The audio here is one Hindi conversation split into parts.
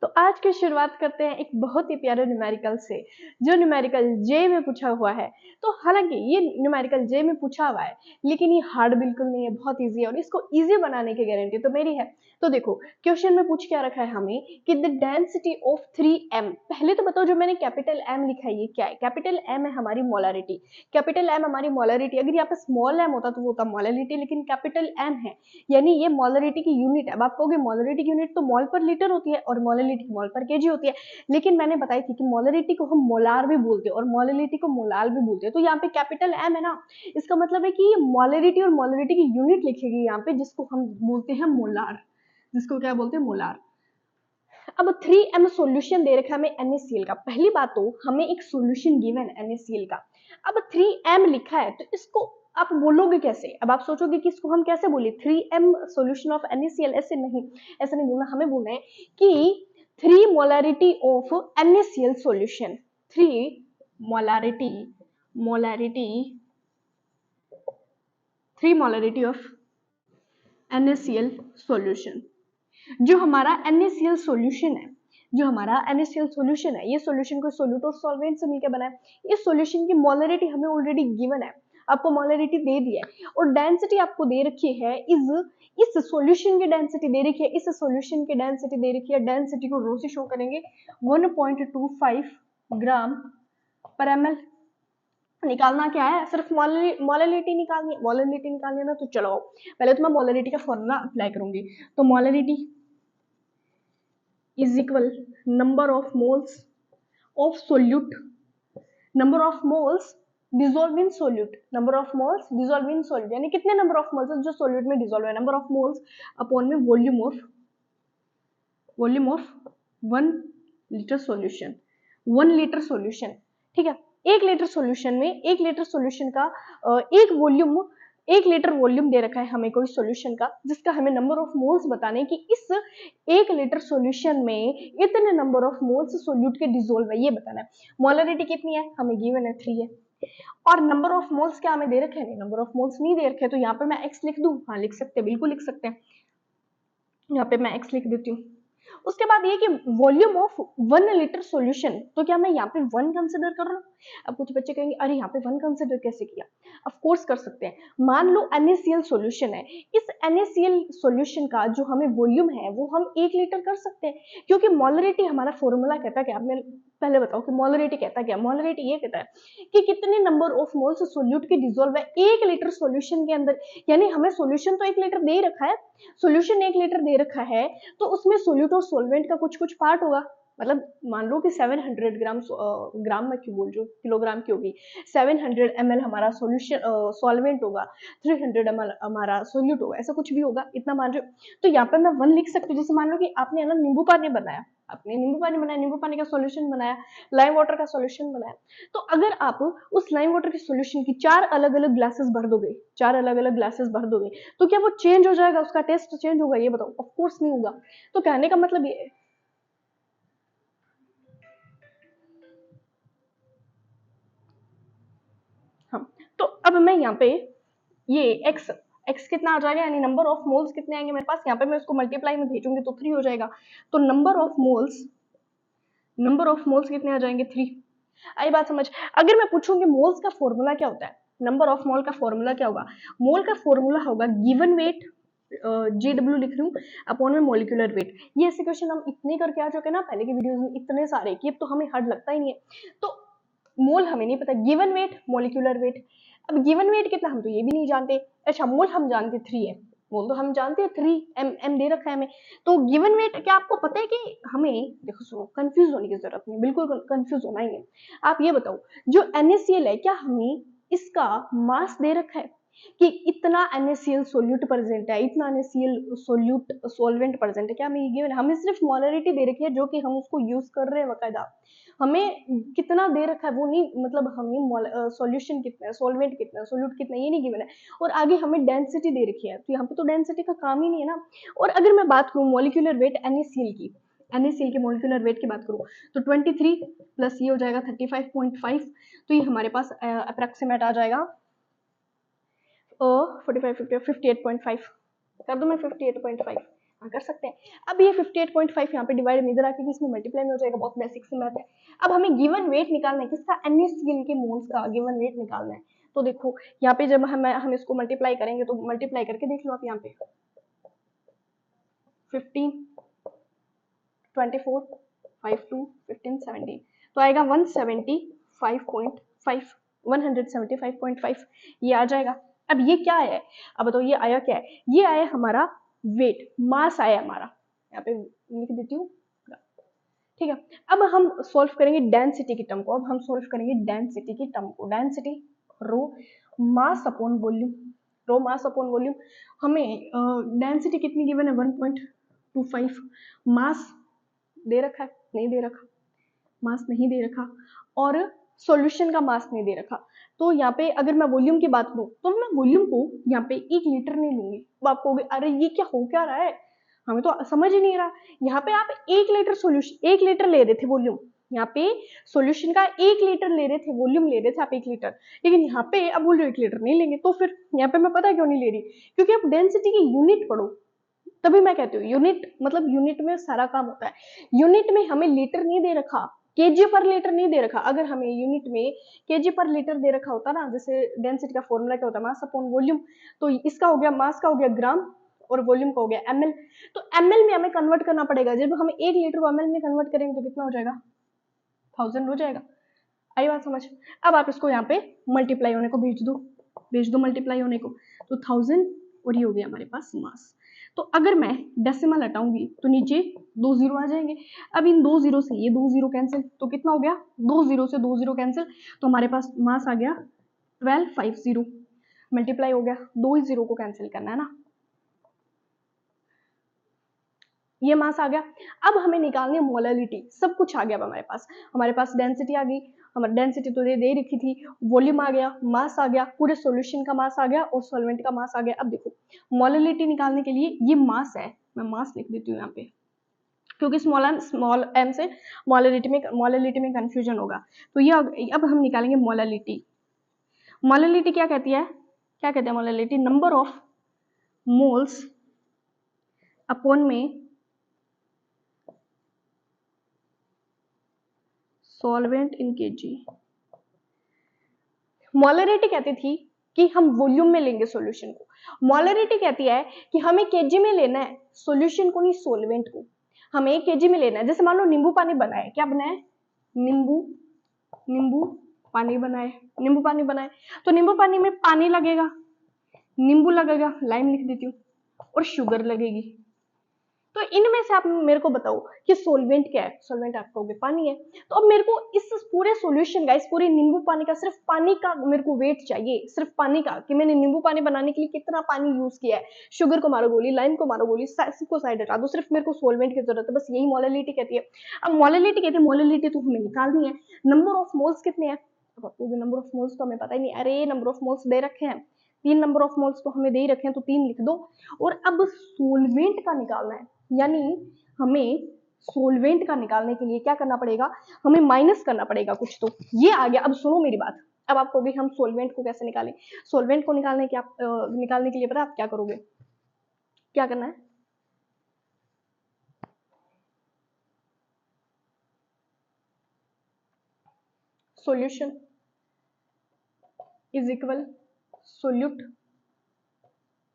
तो आज की शुरुआत करते हैं एक बहुत ही प्यारे न्यूमेरिकल से, जो न्यूमेरिकल जे में पूछा हुआ है। तो हालांकि ये न्यूमेरिकल जे में पूछा हुआ है, लेकिन ये हार्ड बिल्कुल नहीं है, बहुत इजी है और इसको इजी बनाने की गारंटी तो मेरी है। तो देखो क्वेश्चन में पूछ क्या रखा है हमें कि द डेंसिटी ऑफ 3m। पहले तो बताओ जो मैंने कैपिटल एम लिखा है ये क्या है। कैपिटल एम है हमारी मोलरिटी, कैपिटल एम हमारी मोलरिटी। अगर यहाँ पे स्मॉल एम होता तो वो होता मोलरिटी, लेकिन कैपिटल एम है यानी ये मोलरिटी की यूनिट है। अब आप कहोगे मोलरिटी की यूनिट तो मोल पर लीटर होती है और मोलरिटी मोल पर केजी होती है, लेकिन मैंने बताई थी कि मोलरिटी को हम मोलार भी बोलते हैं और मोलरिटी को मोलाल भी बोलते हैं। तो यहाँ पे कैपिटल एम है ना, इसका मतलब है कि ये मोलरिटी और मोलरिटी की यूनिट लिखेगी यहाँ पे, जिसको हम बोलते हैं मोलार, जिसको क्या बोलते हैं मोलार। अब 3m सॉल्यूशन दे रखा है हमें NaCl का। पहली बात तो हमें एक सॉल्यूशन गिवन है NaCl का। अब 3m लिखा है तो इसको आप बोलोगे कैसे। अब आप सोचोगे कि इसको हम कैसे बोले 3m सॉल्यूशन ऑफ NaCl। ऐसे नहीं, ऐसे नहीं बोलना, हमें बोलना है कि 3 molarity of NaCl solution, 3 molarity molarity 3 molarity of NaCl solution. जो हमारा NaCl सॉल्यूशन है, जो हमारा NaCl सॉल्यूशन है, ये सॉल्यूशन को सोल्यूट और सॉल्वेंट से मिलकर बना है। इस सॉल्यूशन की मोलरिटी हमें ऑलरेडी गिवन है, आपको मोलरिटी दे दी है और डेंसिटी आपको दे रखी है। इस सॉल्यूशन की डेंसिटी दे रखी है, इस सॉल्यूशन की डेंसिटी दे रखी है। डेंसिटी को रो से शो करेंगे 1.25 ग्राम पर ml। निकालना क्या है, सिर्फ मोलरिटी निकालनी है। मोलरिटी निकालनी है ना, तो चलो पहले तो मैं मोलरिटी का फॉर्मूला अप्लाई करूंगी। तो molarity is equal number of moles of solute, number of moles dissolved in solute, number of moles dissolved in solute यानी कितने number of moles जो solute में dissolve है, number of moles upon में volume of 1 liter solution, 1 liter solution। ठीक है, 1 लीटर सॉल्यूशन में 1 लीटर सॉल्यूशन का एक लीटर वॉल्यूम दे रखा है हमें कोई सॉल्यूशन का, जिसका हमें नंबर ऑफ मोल्स बताने कि इस 1 लीटर सॉल्यूशन में इतने नंबर ऑफ मोल्स सोल्यूट के डिसोल्व है, ये बताना है। मोलरिटी कितनी है हमें गिवन है 3 है, और नंबर ऑफ मोल्स क्या हमें दे रखे हैं, नंबर ऑफ मोल्स नहीं दे रखे, तो यहाँ पे मैं x लिख दूं। हाँ लिख सकते हैं, बिल्कुल लिख सकते हैं। यहाँ पे मैं x लिख देती हूँ। उसके बाद ये कि वॉल्यूम ऑफ 1 लीटर सॉल्यूशन, तो क्या मैं यहाँ पे 1 कंसिडर कर रहा हूँ। अब कुछ बच्चे कहेंगे अरे यहाँ पे 1 कंसिडर कैसे किया। ऑफ कोर्स कर सकते हैं। मान लो NaCl सॉल्यूशन है, इस NaCl सॉल्यूशन का जो हमें वॉल्यूम है वो हम 1 लीटर कर सकते हैं, क्योंकि मोलरिटी हमारा फॉर्मूला कहता क्या, मैं पहले बताओ कि मोलरिटी कहता क्या। मोलरिटी ये कहता है कि कितने नंबर ऑफ मोल्स सोल्यूट के डिसॉल्व है 1 लीटर सॉल्यूशन के अंदर। यानी हमें सॉल्यूशन तो 1 लीटर दे रखा है, सॉल्यूशन 1 लीटर दे रखा है, तो उसमें सोल्यूट और सॉल्वेंट का कुछ कुछ पार्ट होगा। मतलब मान लो कि 700 ग्राम में क्यों बोल रही हूँ, किलोग्राम की होगी। 700 ml हमारा सॉल्यूशन सॉल्वेंट होगा, 300 ml हमारा सोल्यूट होगा, ऐसा कुछ भी होगा, इतना मान रहे हो। तो यहाँ पे मैं 1 लिख सकती हूँ। जैसे मान लो कि आपने ना नींबू पानी बनाया, आपने नींबू पानी बनाया, नींबू पानी का सॉल्यूशन बनाया, लाइम वाटर का सॉल्यूशन बनाया, तो अगर आप उस लाइम वाटर के सॉल्यूशन की 4 अलग अलग ग्लासेस भर दोगे, 4 अलग अलग ग्लासेस भर दोगे, तो क्या वो चेंज हो जाएगा, उसका टेस्ट चेंज होगा, ये बताओ। ऑफ कोर्स नहीं होगा। तो कहने का मतलब ये हाँ, तो अब मैं यहाँ पे ये x कितना आ जाएगा, यानी नंबर ऑफ मोल्स कितने आएंगे मेरे पास। यहाँ पे मैं उसको मल्टीप्लाई में भेजूंगी तो 3 हो जाएगा। तो नंबर ऑफ मोल्स कितने आ जाएंगे 3। आई बात समझ। अगर मैं पूछूंगी मोल्स का फॉर्मूला क्या होता है, नंबर ऑफ मोल का फॉर्मूला क्या होगा। मोल का फॉर्मूला होगा गिवन वेट, JW लिख रही हूँ, अपॉन में मोलिकुलर वेट। ये ऐसे क्वेश्चन हम इतने करके आ चुके ना पहले की वीडियोस में, इतने सारे कि अब तो हमें हार्ड लगता ही नहीं है। तो मोल हमें नहीं पता, गिवन वेट मोलिकुलर वेट। अब गिवन वेट कितना हम तो ये भी नहीं जानते। अच्छा मोल हम जानते 3 है, मोल तो हम जानते हैं 3 m दे रखा है हमें। तो गिवन वेट क्या आपको पता है कि हमें, देखो सुनो कंफ्यूज होने की जरूरत नहीं, बिल्कुल कंफ्यूज होना ही है। आप ये बताओ जो NaCl है, क्या हमें इसका मास दे रखा है कि इतना NaCl सोल्यूट प्रेजेंट है, इतना NaCl सोल्यूट सॉल्वेंट प्रेजेंट है, क्या हमें ये गिवन है। हमें सिर्फ मोलरिटी दे रखी है जो कि हम उसको यूज कर रहे हैं बकायदा। हमें कितना दे रखा है वो नहीं, मतलब हमें सॉल्यूशन कितना है, सॉल्वेंट कितना है, सोल्यूट कितना है, ये नहीं गिवन है। और आगे हमें डेंसिटी दे रखी है, तो यहाँ पे तो डेंसिटी का काम ही नहीं है ना। और अगर मैं बात करूँ मॉलिक्यूलर वेट NaCl की मॉलिक्यूलर वेट की बात करूँ तो 23 प्लस ये हो जाएगा 35.5, तो ये हमारे पास अप्रॉक्सीमेट आ जाएगा 45 58.5 कर दूं मैं 58.5। कर सकते हैं। अब ये 58.5 यहाँ पे डिवाइड इधर आके इसमें मल्टीप्लाई में हो जाएगा, बहुत बेसिक सी मैथ है। अब हमें गिवन वेट निकालना है, किसका, NaCl के मोल्स का गिवन वेट निकालना है। तो देखो यहाँ पे जब हम इसको मल्टीप्लाई करेंगे तो मल्टीप्लाई करके देख लो आप, यहाँ पे 15 24 5 2 15 17 तो आएगा 175.5 175.5 ये आ जाएगा। अब ये क्या है, अब बताओ ये आया क्या है, ये आया हमारा वेट, मास आया हमारा, यहाँ पे लिख देती हूँ, ठीक है। अब हम सॉल्व करेंगे डेंसिटी की टर्म को, अब हम सॉल्व करेंगे डेंसिटी की टर्म को। Density rho mass upon volume, rho mass upon volume. हमें डेंसिटी कितनी गिवन है, 1.25। मास दे रखा है, नहीं दे रखा, मास नहीं दे रखा, और सॉल्यूशन का मास नहीं दे रखा। तो यहाँ पे अगर मैं वॉल्यूम की बात करूँ तो मैं वॉल्यूम को यहाँ पे 1 लीटर नहीं लूंगी। तो आप कहोगे अरे ये क्या हो क्या रहा है, हमें तो समझ ही नहीं रहा। यहाँ पे आप 1 लीटर सॉल्यूशन, 1 लीटर ले रहे थे वॉल्यूम, यहाँ पे सॉल्यूशन का 1 लीटर ले रहे थे, वॉल्यूम ले रहे थे आप 1 लीटर, लेकिन यहाँ पे अब बोल रहे 1 लीटर नहीं लेंगे। तो फिर यहाँ पे मैं पता क्यों नहीं ले रही, क्योंकि आप डेंसिटी की यूनिट पढ़ो, तभी मैं कहती हूँ यूनिट, मतलब यूनिट में सारा काम होता है। यूनिट में हमें लीटर नहीं दे रखा, केजी पर लीटर नहीं दे रखा। अगर हमें यूनिट में केजी पर लीटर दे रखा होता ना, जैसे डेंसिटी का फॉर्मूला क्या होता है, मास अपॉन वॉल्यूम, तो इसका हो गया मास का हो गया ग्राम और वॉल्यूम का हो गया ml। तो ml में हमें कन्वर्ट करना पड़ेगा, जब हम 1 लीटर को ml में कन्वर्ट करेंगे तो कितना हो जाएगा, 1000 हो जाएगा। आई बात समझ। अब आप इसको यहाँ पे मल्टीप्लाई होने को भेज दो मल्टीप्लाई होने को, तो 1000 और ये हो गया हमारे पास मास। तो अगर मैं डेसिमल हटाऊंगी तो नीचे 2 जीरो आ जाएंगे। अब इन 2 जीरो से ये 2 जीरो कैंसिल, तो कितना हो गया, 2 जीरो से 2 जीरो कैंसिल, तो हमारे पास मास आ गया 1250। मल्टीप्लाई हो गया, 2 ही जीरो को कैंसिल करना है ना, ये मास आ गया। अब हमें निकालनी है मोलैलिटी, सब कुछ आ गया हमारे पास डेंसिटी आ गई, हमारी डेंसिटी तो दे रखी थी, वॉल्यूम आ गया, मास आ गया, पूरे सॉल्यूशन का मास आ गया और सॉल्वेंट का मास आ गया। अब देखो मोलैलिटी निकालने के लिए ये मास है, मैं मास लिख देती हूँ यहाँ पे, क्योंकि स्मॉल एम से मोलैलिटी में कंफ्यूजन होगा। तो ये अब हम निकालेंगे मोलैलिटी। मोलैलिटी क्या कहती है, क्या कहते हैं molality, number of moles upon में सॉल्वेंट इन केजी। मोलैरिटी कहती थी कि हम वॉल्यूम में लेंगे सॉल्यूशन को, मोलैरिटी कहती है कि हमें केजी में लेना है सॉल्यूशन को, नहीं सॉल्वेंट को, हमें केजी में लेना है। जैसे मान लो नींबू पानी बनाए, क्या बनाए, नींबू पानी बनाए, नींबू पानी बनाए, तो नींबू पानी में पानी लगेगा, नींबू लगेगा, लाइम लिख देती हूँ, और शुगर लगेगी। तो इनमें से आप मेरे को बताओ कि सॉल्वेंट क्या है, सॉल्वेंट आप कहोगे पानी है। तो अब मेरे को इस पूरे सॉल्यूशन का, इस पूरे नींबू पानी का, सिर्फ पानी का मेरे को वेट चाहिए, सिर्फ पानी का, कि मैंने नींबू पानी बनाने के लिए कितना पानी यूज किया है। शुगर को मारो गोली, लाइम को मारो गोली, सबको साइड हटा दो, सिर्फ मेरे को सॉल्वेंट की जरूरत है, बस यही मोलैलिटी कहती है। अब मोलैलिटी कहती है, मोलैलिटी तो हमें निकालनी है। नंबर ऑफ मोल्स कितने हैं, अब आपको नंबर ऑफ मोल्स तो हमें पता ही नहीं, अरे नंबर ऑफ मोल्स दे रखे हैं, 3 नंबर ऑफ मोल्स तो हमें दे ही रखे हैं, तो 3 लिख दो। और अब सॉल्वेंट का निकालना है, यानी हमें सोलवेंट का निकालने के लिए क्या करना पड़ेगा, हमें माइनस करना पड़ेगा कुछ। तो ये आ गया। अब सुनो मेरी बात, अब आपको भी हम सोलवेंट को कैसे निकालें, सोलवेंट को निकालने के लिए पता आप क्या करोगे, क्या करना है, solution is equal solute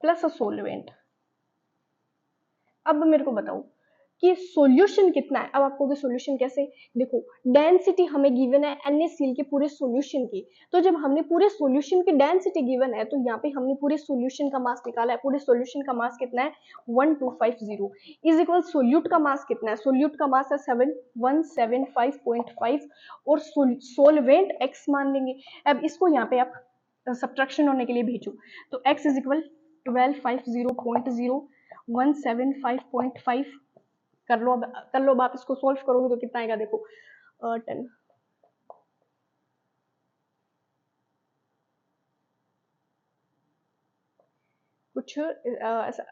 plus a solvent. अब मेरे को बताओ कि सॉल्यूशन कितना है। अब आपको भी सॉल्यूशन कैसे, देखो डेंसिटी हमें गिवन है NaCl के पूरे सॉल्यूशन की, तो जब हमने पूरे सॉल्यूशन की डेंसिटी गिवन है, तो यहाँ पे हमने पूरे सॉल्यूशन का मास निकाला है। पूरे सॉल्यूशन का मास कितना है, 1250 इज इक्वल सोल्यूट का मास कितना है, सोल्यूट का मास है 175.5 और सोलवेंट x मान लेंगे। अब इसको यहाँ पे आप सब्ट्रैक्शन होने के लिए भेजो, तो x इज इक्वल 1250.0 175.5 कर लो। अब आप इसको सॉल्व करोगे तो कितना आएगा, देखो 10 कुछ ऐसा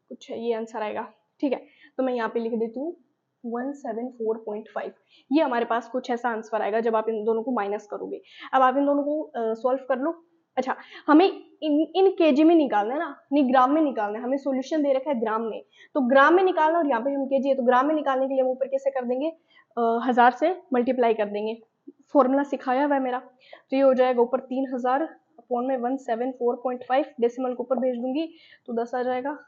कुछ ये आंसर आएगा, ठीक है। तो मैं यहाँ पे लिख देती हूँ 174.5, ये हमारे पास कुछ ऐसा आंसर आएगा जब आप इन दोनों को माइनस करोगे। अब आप इन दोनों को सॉल्व कर लो, अच्छा, हमें इन केजी में निकालना है ना, नहीं ग्राम में निकालना है, हमें सॉल्यूशन दे रखा है ग्राम में, तो ग्राम में निकालना और यहाँ पे हम केजी है, तो ग्राम में निकालने के लिए हम ऊपर कैसे कर देंगे, 1000 से मल्टीप्लाई कर देंगे, फॉर्मूला सिखाया हुआ है मेरा, तो ये हो जाएगा ऊपर 3000 अपॉन में 174.5, डेसिमल को ऊपर भेज दूंगी तो 10 आ जाएगा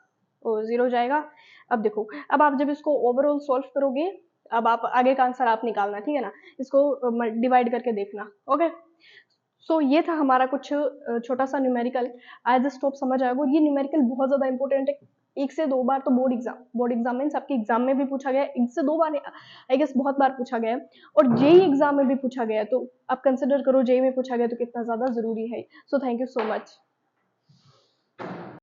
और 0 जाएगा। अब देखो, अब आप जब इसको ओवरऑल सॉल्व करोगे, अब आप आगे का आंसर आप निकालना, ठीक है ना, इसको डिवाइड करके देखना। ओके, सो ये था हमारा कुछ छोटा सा न्यूमेरिकल। आई जस्ट होप समझ आएगा, और ये न्यूमेरिकल बहुत ज्यादा इंपॉर्टेंट है, 1 से 2 बार तो बोर्ड एग्जाम मीन्स आपके एग्जाम में भी पूछा गया है, 1 से 2 बार आई गेस बहुत बार पूछा गया है, और जेई एग्जाम में भी पूछा गया है, तो आप कंसिडर करो जेई में पूछा गया तो कितना ज्यादा जरूरी है। So thank you so much.